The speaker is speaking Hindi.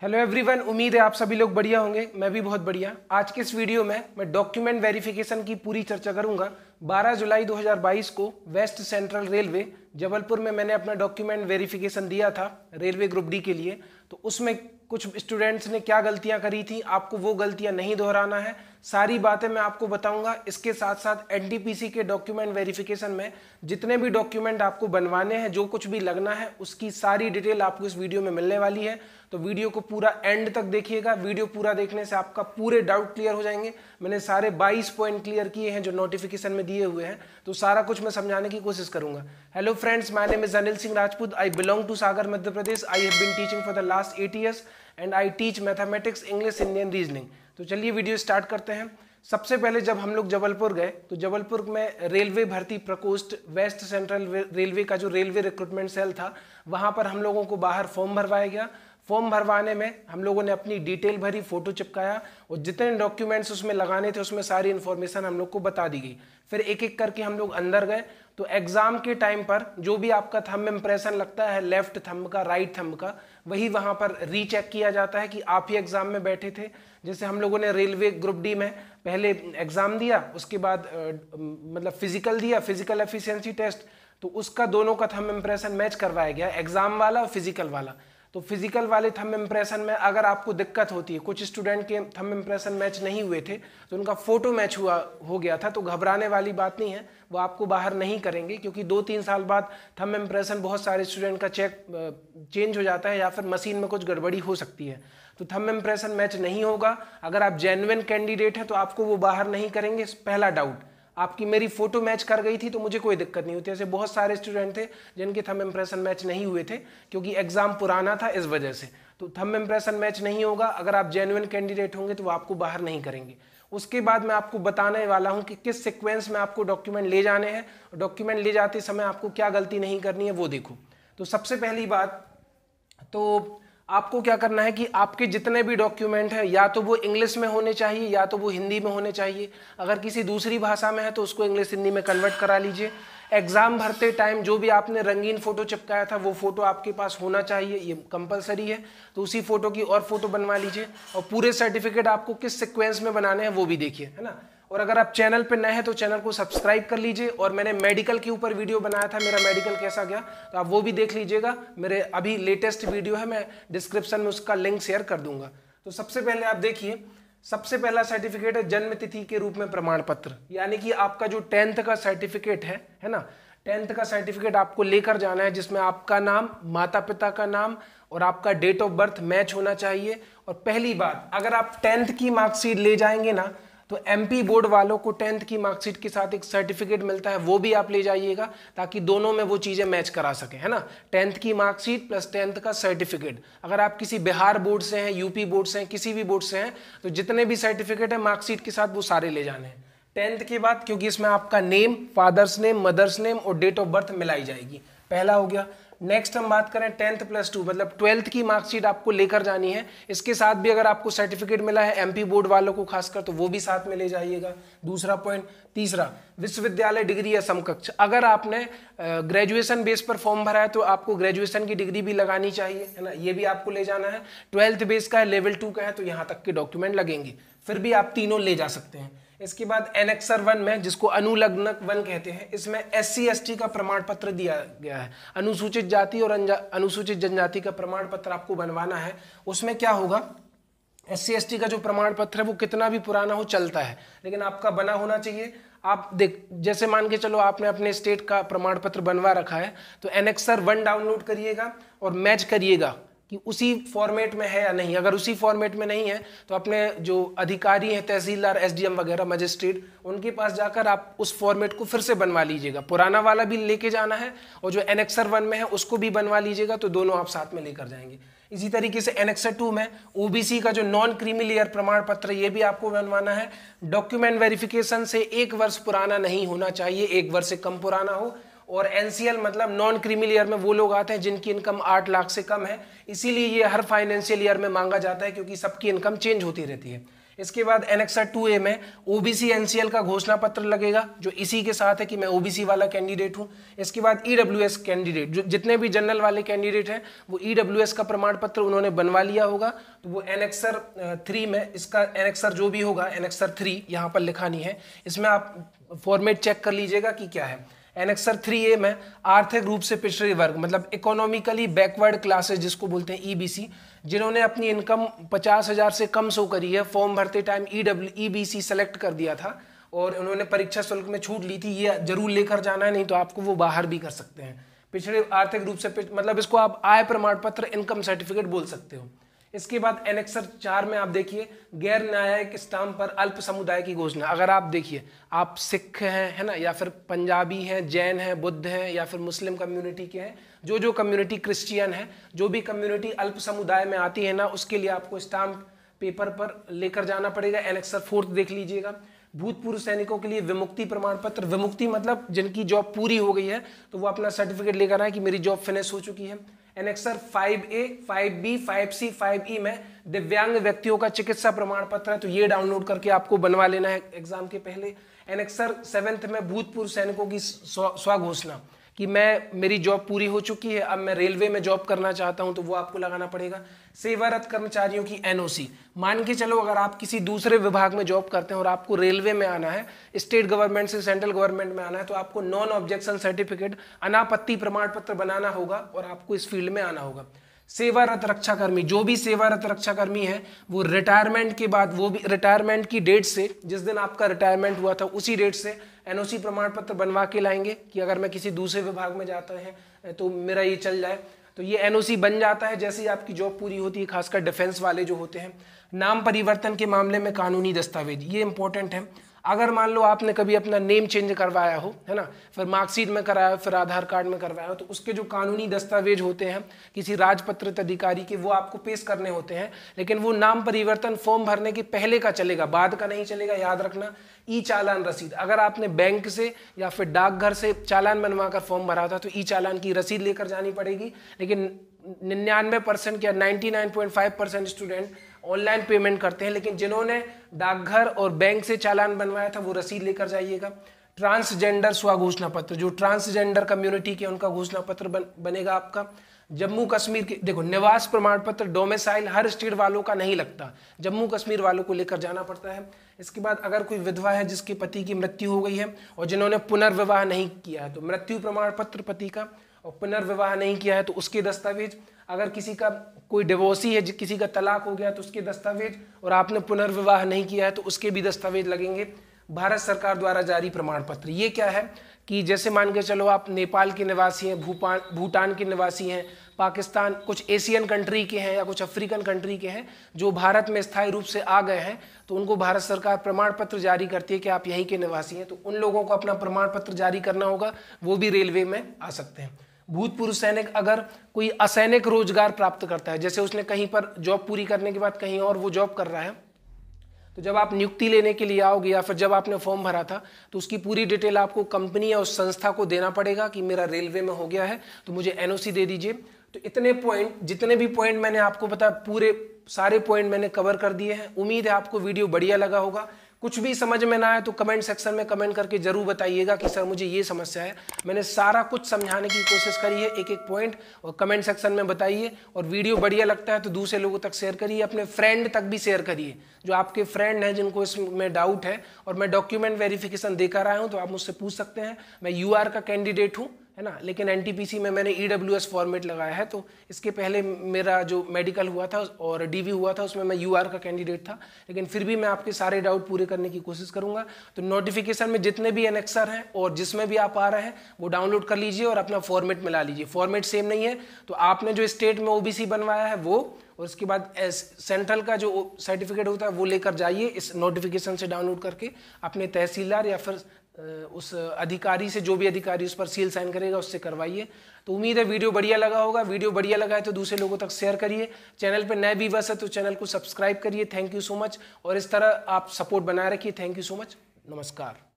हेलो एवरीवन, उम्मीद है आप सभी लोग बढ़िया होंगे। मैं भी बहुत बढ़िया। आज के इस वीडियो में मैं डॉक्यूमेंट वेरिफिकेशन की पूरी चर्चा करूंगा। 12 जुलाई 2022 को वेस्ट सेंट्रल रेलवे जबलपुर में मैंने अपना डॉक्यूमेंट वेरिफिकेशन दिया था रेलवे ग्रुप डी के लिए। तो उसमें कुछ स्टूडेंट्स ने क्या गलतियां करी थी, आपको वो गलतियां नहीं दोहराना है। सारी बातें मैं आपको बताऊंगा। इसके साथ साथ एनटीपीसी के डॉक्यूमेंट वेरिफिकेशन में जितने भी डॉक्यूमेंट आपको बनवाने हैं, जो कुछ भी लगना है, उसकी सारी डिटेल आपको इस वीडियो में मिलने वाली है। तो वीडियो को पूरा एंड तक देखिएगा। वीडियो पूरा देखने से आपका पूरे डाउट क्लियर हो जाएंगे। मैंने सारे 22 पॉइंट क्लियर किए हैं जो नोटिफिकेशन में दिए हुए हैं, तो सारा कुछ मैं समझाने की कोशिश करूंगा। Hello friends, my name is Anil Singh Rajput. I belong to Sagar Madhya Pradesh. I have been teaching for the last 8 years and I teach mathematics, English, Indian reasoning. तो चलिए वीडियो स्टार्ट करते हैं। सबसे पहले जब हम लोग जबलपुर गए तो जबलपुर में रेलवे भर्ती प्रकोष्ठ वेस्ट सेंट्रल रेलवे का जो रेलवे रिक्रूटमेंट सेल था, वहां पर हम लोगों को बाहर फॉर्म भरवाया गया। फॉर्म भरवाने में हम लोगों ने अपनी डिटेल भरी, फोटो चिपकाया और जितने डॉक्यूमेंट्स उसमें लगाने थे उसमें सारी इन्फॉर्मेशन हम लोग को बता दी गई। फिर एक एक करके हम लोग अंदर गए। तो एग्जाम के टाइम पर जो भी आपका थंब इम्प्रेशन लगता है, लेफ्ट थंब का, राइट थंब का, वही वहां पर रीचेक किया जाता है कि आप ही एग्जाम में बैठे थे। जैसे हम लोगों ने रेलवे ग्रुप डी में पहले एग्जाम दिया, उसके बाद मतलब फिजिकल दिया, फिजिकल एफिशिएंसी टेस्ट, तो उसका दोनों का थंब इम्प्रेशन मैच करवाया गया, एग्जाम वाला और फिजिकल वाला। तो फिजिकल वाले थंब इम्प्रेशन में अगर आपको दिक्कत होती है, कुछ स्टूडेंट के थंब इम्प्रेशन मैच नहीं हुए थे तो उनका फोटो मैच हो गया था, तो घबराने वाली बात नहीं है, वो आपको बाहर नहीं करेंगे। क्योंकि 2-3 साल बाद थंब इम्प्रेशन बहुत सारे स्टूडेंट का चेंज हो जाता है या फिर मशीन में कुछ गड़बड़ी हो सकती है। तो थंब इम्प्रेशन मैच नहीं होगा। अगर आप जेन्युइन कैंडिडेट हैं तो आपको वो बाहर नहीं करेंगे। पहला डाउट, आपकी मेरी फोटो मैच कर गई थी तो मुझे कोई दिक्कत नहीं होती। ऐसे बहुत सारे स्टूडेंट थे जिनके थंब इम्प्रेशन मैच नहीं हुए थे क्योंकि एग्जाम पुराना था, इस वजह से। तो थंब इम्प्रेशन मैच नहीं होगा। अगर आप जेन्युइन कैंडिडेट होंगे तो वो आपको बाहर नहीं करेंगे। उसके बाद मैं आपको बताने वाला हूं कि किस सीक्वेंस में आपको डॉक्यूमेंट ले जाने हैं। डॉक्यूमेंट ले जाते समय आपको क्या गलती नहीं करनी है वो देखो। तो सबसे पहली बात, तो आपको क्या करना है कि आपके जितने भी डॉक्यूमेंट हैं या तो वो इंग्लिश में होने चाहिए या तो वो हिंदी में होने चाहिए। अगर किसी दूसरी भाषा में है तो उसको इंग्लिश हिंदी में कन्वर्ट करा लीजिए। एग्जाम भरते टाइम जो भी आपने रंगीन फोटो चिपकाया था वो फोटो आपके पास होना चाहिए, ये कंपलसरी है। तो उसी फोटो की और फोटो बनवा लीजिए। और पूरे सर्टिफिकेट आपको किस सिक्वेंस में बनाने हैं वो भी देखिए, है ना। और अगर आप चैनल पर नए हैं तो चैनल को सब्सक्राइब कर लीजिए। और मैंने मेडिकल के ऊपर वीडियो बनाया था, मेरा मेडिकल कैसा गया, तो आप वो भी देख लीजिएगा। मेरे अभी लेटेस्ट वीडियो है, मैं डिस्क्रिप्शन में उसका लिंक शेयर कर दूंगा। तो सबसे पहले आप देखिए, सबसे पहला सर्टिफिकेट है जन्म तिथि के रूप में प्रमाण पत्र। यानी कि आपका जो 10th का सर्टिफिकेट है ना, 10th का सर्टिफिकेट आपको लेकर जाना है, जिसमें आपका नाम, माता पिता का नाम और आपका डेट ऑफ बर्थ मैच होना चाहिए। और पहली बात, अगर आप 10th की मार्कशीट ले जाएंगे ना, तो एमपी बोर्ड वालों को 10th की मार्कशीट के साथ एक सर्टिफिकेट मिलता है, वो भी आप ले जाइएगा ताकि दोनों में वो चीजें मैच करा सके, है ना। 10th की मार्कशीट प्लस 10th का सर्टिफिकेट। अगर आप किसी बिहार बोर्ड से हैं, यूपी बोर्ड से हैं, किसी भी बोर्ड से हैं, तो जितने भी सर्टिफिकेट है मार्कशीट के साथ वो सारे ले जाने हैं। 10th के बाद, क्योंकि इसमें आपका name, father's name, mother's name और डेट ऑफ बर्थ मिलाई जाएगी। पहला हो गया। नेक्स्ट हम बात करें 10th प्लस 2 मतलब 12th की मार्कशीट आपको लेकर जानी है। इसके साथ भी अगर आपको सर्टिफिकेट मिला है एमपी बोर्ड वालों को खासकर, तो वो भी साथ में ले जाइएगा। दूसरा पॉइंट। तीसरा, विश्वविद्यालय डिग्री या समकक्ष। अगर आपने ग्रेजुएशन बेस पर फॉर्म भरा है तो आपको ग्रेजुएशन की डिग्री भी लगानी चाहिए, है ना, ये भी आपको ले जाना है। 12th बेस का है, लेवल 2 का है, तो यहाँ तक के डॉक्यूमेंट लगेंगे, फिर भी आप तीनों ले जा सकते हैं। इसके बाद एनेक्सर 1 में, जिसको अनुलग्नक 1 कहते हैं, इसमें SC ST का प्रमाण पत्र दिया गया है। अनुसूचित जाति और अनुसूचित जनजाति का प्रमाण पत्र आपको बनवाना है। उसमें क्या होगा, SC ST का जो प्रमाण पत्र है वो कितना भी पुराना हो चलता है, लेकिन आपका बना होना चाहिए। आप देख, जैसे मान के चलो आपने अपने स्टेट का प्रमाण पत्र बनवा रखा है, तो एनेक्सर 1 डाउनलोड करिएगा और मैच करिएगा कि उसी फॉर्मेट में है या नहीं। अगर उसी फॉर्मेट में नहीं है तो अपने जो अधिकारी हैं, तहसीलदार, SDM वगैरह, मजिस्ट्रेट, उनके पास जाकर आप उस फॉर्मेट को फिर से बनवा लीजिएगा। पुराना वाला भी लेके जाना है और जो एनेक्सर 1 में है उसको भी बनवा लीजिएगा, तो दोनों आप साथ में लेकर जाएंगे। इसी तरीके से एनेक्सर 2 में OBC का जो नॉन क्रीमी लेयर प्रमाण पत्र, ये भी आपको बनवाना है। डॉक्यूमेंट वेरिफिकेशन से 1 वर्ष पुराना नहीं होना चाहिए, 1 वर्ष से कम पुराना हो। और NCL मतलब नॉन क्रीमी ईयर में वो लोग आते हैं जिनकी इनकम 8 लाख से कम है, इसीलिए ये हर फाइनेंशियल ईयर में मांगा जाता है क्योंकि सबकी इनकम चेंज होती रहती है। इसके बाद एनेक्सर 2A में ओबीसी एनसीएल का घोषणा पत्र लगेगा, जो इसी के साथ है कि मैं ओबीसी वाला कैंडिडेट हूं। इसके बाद ईडब्ल्यूएस कैंडिडेट, जो जितने भी जनरल वाले कैंडिडेट हैं वो ईडब्ल्यूएस का प्रमाण पत्र उन्होंने बनवा लिया होगा, तो वो एनेक्सर 3 में इसका एनेक्सर जो भी होगा, एनेक्सर 3 यहाँ पर लिखा नहीं है, इसमें आप फॉर्मेट चेक कर लीजिएगा कि क्या है। एनेक्सर 3A में आर्थिक रूप से पिछड़े वर्ग, मतलब इकोनॉमिकली बैकवर्ड क्लासेस जिसको बोलते हैं ईबीसी, जिन्होंने अपनी इनकम 50,000 से कम शो करी है, फॉर्म भरते टाइम ईबीसी सेलेक्ट कर दिया था और उन्होंने परीक्षा शुल्क में छूट ली थी, ये जरूर लेकर जाना है, नहीं तो आपको वो बाहर भी कर सकते हैं। पिछड़े आर्थिक रूप से मतलब इसको आप आय प्रमाण पत्र, इनकम सर्टिफिकेट बोल सकते हो। इसके बाद एनेक्सर 4 में आप देखिए गैर न्यायिक स्टाम्प पर अल्प समुदाय की घोषणा। अगर आप देखिए आप सिख हैं, है ना, या फिर पंजाबी हैं, जैन हैं, बुद्ध हैं, या फिर मुस्लिम कम्युनिटी के हैं, जो कम्युनिटी क्रिश्चियन है, जो भी कम्युनिटी अल्प समुदाय में आती है ना, उसके लिए आपको स्टाम्प पेपर पर लेकर जाना पड़ेगा। एनेक्सर 4 देख लीजिएगा। भूतपूर्व सैनिकों के लिए विमुक्ति प्रमाण पत्र, विमुक्ति मतलब जिनकी जॉब पूरी हो गई है तो वो अपना सर्टिफिकेट लेकर आए कि मेरी जॉब फिनिश हो चुकी है। Annexure 5A, 5B, 5C, 5E में दिव्यांग व्यक्तियों का चिकित्सा प्रमाण पत्र है, तो ये डाउनलोड करके आपको बनवा लेना है एग्जाम के पहले। एनेक्सर 7 में भूतपूर्व सैनिकों की स्वघोषणा कि मेरी जॉब पूरी हो चुकी है, अब मैं रेलवे में जॉब करना चाहता हूं, तो वो आपको लगाना पड़ेगा। सेवारत कर्मचारियों की एनओसी, मान के चलो अगर आप किसी दूसरे विभाग में जॉब करते हैं और आपको रेलवे में आना है, स्टेट गवर्नमेंट से सेंट्रल गवर्नमेंट में आना है, तो आपको नॉन ऑब्जेक्शन सर्टिफिकेट, अनापत्ति प्रमाण पत्र बनाना होगा और आपको इस फील्ड में आना होगा। सेवारत रक्षाकर्मी, जो भी सेवारत रक्षाकर्मी है वो रिटायरमेंट के बाद, वो भी रिटायरमेंट की डेट से, जिस दिन आपका रिटायरमेंट हुआ था उसी डेट से एनओसी प्रमाण पत्र बनवा के लाएंगे कि अगर मैं किसी दूसरे विभाग में जाता है तो मेरा ये चल जाए, तो ये एनओसी बन जाता है जैसे ही आपकी जॉब पूरी होती है, खासकर डिफेंस वाले जो होते हैं। नाम परिवर्तन के मामले में कानूनी दस्तावेज, ये इंपॉर्टेंट है। अगर मान लो आपने कभी अपना नेम चेंज करवाया हो, है ना, फिर मार्कशीट में कराया, फिर आधार कार्ड में करवाया हो, तो उसके जो कानूनी दस्तावेज होते हैं किसी राजपत्रित अधिकारी के, वो आपको पेश करने होते हैं, लेकिन वो नाम परिवर्तन फॉर्म भरने के पहले का चलेगा, बाद का नहीं चलेगा, याद रखना। ई चालान रसीद, अगर आपने बैंक से या फिर डाकघर से चालान बनवाकर फॉर्म भरा था तो ई चालान की रसीद लेकर जानी पड़ेगी, लेकिन 99% या 99.5% स्टूडेंट ऑनलाइन पेमेंट करते हैं, लेकिन जिन्होंने डाकघर और बैंक से चालान बनवाया था वो रसीद लेकर जाइएगा। ट्रांसजेंडर स्वघोषणा पत्र, जो ट्रांसजेंडर कम्युनिटी के उनका घोषणा पत्र बनेगा आपका। जम्मू कश्मीर के, देखो निवास प्रमाण पत्र, डोमिसाइल हर स्टेट वालों का नहीं लगता, जम्मू कश्मीर वालों को लेकर जाना पड़ता है। इसके बाद अगर कोई विधवा है जिसके पति की मृत्यु हो गई है और जिन्होंने पुनर्विवाह नहीं किया है, तो मृत्यु प्रमाण पत्र पति का, और पुनर्विवाह नहीं किया है तो उसके दस्तावेज। अगर किसी का कोई डिवोर्सी है, किसी का तलाक हो गया तो उसके दस्तावेज, और आपने पुनर्विवाह नहीं किया है तो उसके भी दस्तावेज लगेंगे। भारत सरकार द्वारा जारी प्रमाण पत्र, ये क्या है कि जैसे मान के चलो आप नेपाल के निवासी हैं, भूटान के निवासी हैं, पाकिस्तान, कुछ एशियन कंट्री के हैं या कुछ अफ्रीकन कंट्री के हैं जो भारत में स्थायी रूप से आ गए हैं, तो उनको भारत सरकार प्रमाण पत्र जारी करती है कि आप यहीं के निवासी हैं, तो उन लोगों को अपना प्रमाण पत्र जारी करना होगा, वो भी रेलवे में आ सकते हैं। भूतपूर्व सैनिक, अगर कोई असैनिक रोजगार प्राप्त करता है, जैसे उसने कहीं पर जॉब पूरी करने के बाद कहीं और वो जॉब कर रहा है, तो जब आप नियुक्ति लेने के लिए आओगे या फिर जब आपने फॉर्म भरा था तो उसकी पूरी डिटेल आपको कंपनी या उस संस्था को देना पड़ेगा कि मेरा रेलवे में हो गया है तो मुझे एनओसी दे दीजिए। तो इतने पॉइंट, जितने भी पॉइंट मैंने आपको बताया, पूरे सारे पॉइंट मैंने कवर कर दिए हैं। उम्मीद है आपको वीडियो बढ़िया लगा होगा। कुछ भी समझ में ना आए तो कमेंट सेक्शन में कमेंट करके जरूर बताइएगा कि सर मुझे ये समस्या है। मैंने सारा कुछ समझाने की कोशिश करी है, एक एक पॉइंट, और कमेंट सेक्शन में बताइए। और वीडियो बढ़िया लगता है तो दूसरे लोगों तक शेयर करिए, अपने फ्रेंड तक भी शेयर करिए, जो आपके फ्रेंड हैं जिनको इसमें डाउट है। और मैं डॉक्यूमेंट वेरिफिकेशन देकर आया हूँ तो आप मुझसे पूछ सकते हैं। मैं यूआर का कैंडिडेट हूँ, है ना, लेकिन एनटीपीसी में मैंने ईडब्ल्यूएस फॉर्मेट लगाया है। तो इसके पहले मेरा जो मेडिकल हुआ था और डीवी हुआ था उसमें मैं यूआर का कैंडिडेट था, लेकिन फिर भी मैं आपके सारे डाउट पूरे करने की कोशिश करूंगा। तो नोटिफिकेशन में जितने भी एनेक्सर हैं और जिसमें भी आप आ रहे हैं वो डाउनलोड कर लीजिए और अपना फॉर्मेट मिला लीजिए। फॉर्मेट सेम नहीं है तो आपने जो स्टेट में ओबीसी बनवाया है वो, और उसके बाद सेंट्रल का जो सर्टिफिकेट होता है वो लेकर जाइए, इस नोटिफिकेशन से डाउनलोड करके अपने तहसीलदार या फिर उस अधिकारी से, जो भी अधिकारी उस पर सील साइन करेगा उससे करवाइए। तो उम्मीद है वीडियो बढ़िया लगा होगा। वीडियो बढ़िया लगा है तो दूसरे लोगों तक शेयर करिए। चैनल पे नए व्यूअर्स है तो चैनल को सब्सक्राइब करिए। थैंक यू सो मच, और इस तरह आप सपोर्ट बनाए रखिए। थैंक यू सो मच, नमस्कार।